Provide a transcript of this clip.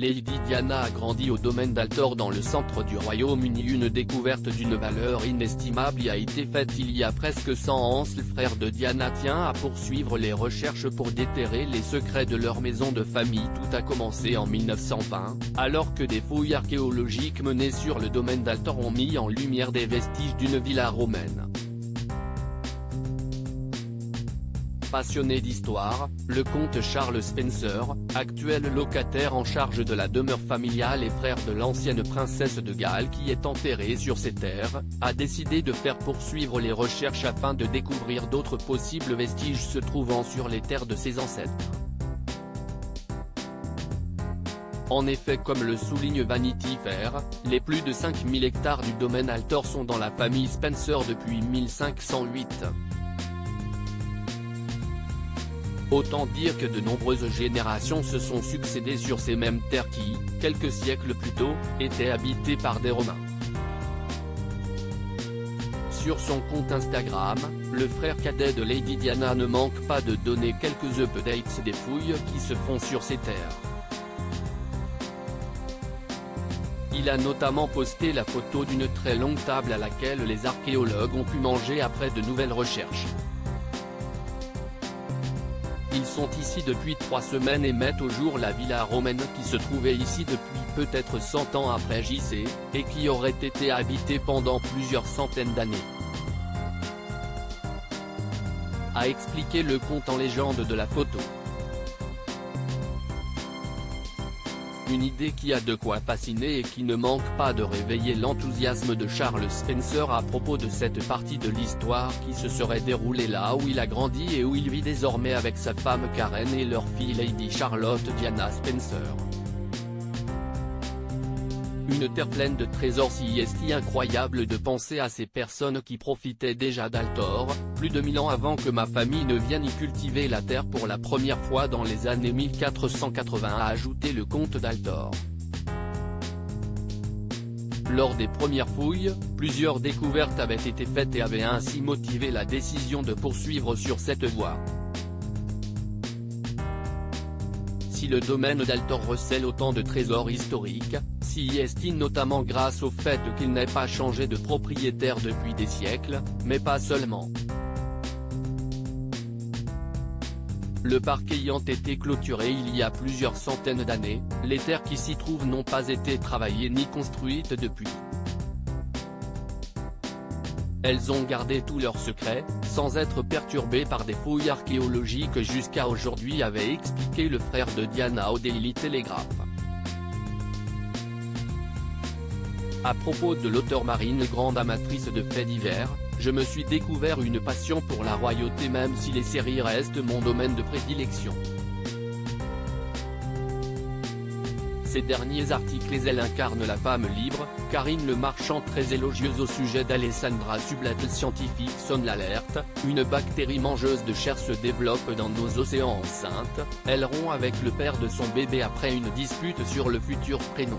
Lady Diana a grandi au domaine d'Altor dans le centre du Royaume-Uni. Une découverte d'une valeur inestimable y a été faite il y a presque 100 ans. Le frère de Diana tient à poursuivre les recherches pour déterrer les secrets de leur maison de famille. Tout a commencé en 1920, alors que des fouilles archéologiques menées sur le domaine d'Altor ont mis en lumière des vestiges d'une villa romaine. Passionné d'histoire, le comte Charles Spencer, actuel locataire en charge de la demeure familiale et frère de l'ancienne princesse de Galles qui est enterrée sur ses terres, a décidé de faire poursuivre les recherches afin de découvrir d'autres possibles vestiges se trouvant sur les terres de ses ancêtres. En effet, comme le souligne Vanity Fair, les plus de 5000 hectares du domaine Altor sont dans la famille Spencer depuis 1508. Autant dire que de nombreuses générations se sont succédées sur ces mêmes terres qui, quelques siècles plus tôt, étaient habitées par des Romains. Sur son compte Instagram, le frère cadet de Lady Diana ne manque pas de donner quelques updates des fouilles qui se font sur ces terres. Il a notamment posté la photo d'une très longue table à laquelle les archéologues ont pu manger après de nouvelles recherches. Ils sont ici depuis 3 semaines et mettent au jour la villa romaine qui se trouvait ici depuis peut-être 100 ans après JC, et qui aurait été habitée pendant plusieurs centaines d'années. A expliqué le conte en légende de la photo. Une idée qui a de quoi fasciner et qui ne manque pas de réveiller l'enthousiasme de Charles Spencer à propos de cette partie de l'histoire qui se serait déroulée là où il a grandi et où il vit désormais avec sa femme Karen et leur fille Lady Charlotte Diana Spencer. Une terre pleine de trésors. Si est incroyable de penser à ces personnes qui profitaient déjà d'Altor, plus de 1000 ans avant que ma famille ne vienne y cultiver la terre pour la première fois dans les années 1480, a ajouté le comte d'Altor. Lors des premières fouilles, plusieurs découvertes avaient été faites et avaient ainsi motivé la décision de poursuivre sur cette voie. Si le domaine d'Altor recèle autant de trésors historiques, s'y estime notamment grâce au fait qu'il n'ait pas changé de propriétaire depuis des siècles, mais pas seulement. Le parc ayant été clôturé il y a plusieurs centaines d'années, les terres qui s'y trouvent n'ont pas été travaillées ni construites depuis. Elles ont gardé tous leurs secrets, sans être perturbées par des fouilles archéologiques jusqu'à aujourd'hui, avait expliqué le frère de Diana au Daily Telegraph. À propos de l'auteur marine, grande amatrice de faits divers, je me suis découvert une passion pour la royauté, même si les séries restent mon domaine de prédilection. Ces derniers articles, elle incarne la femme libre. Karine Le Marchand, très élogieuse au sujet d'Alessandra Sublet. Scientifique sonne l'alerte, une bactérie mangeuse de chair se développe dans nos océans. Enceinte, elle rompt avec le père de son bébé après une dispute sur le futur prénom.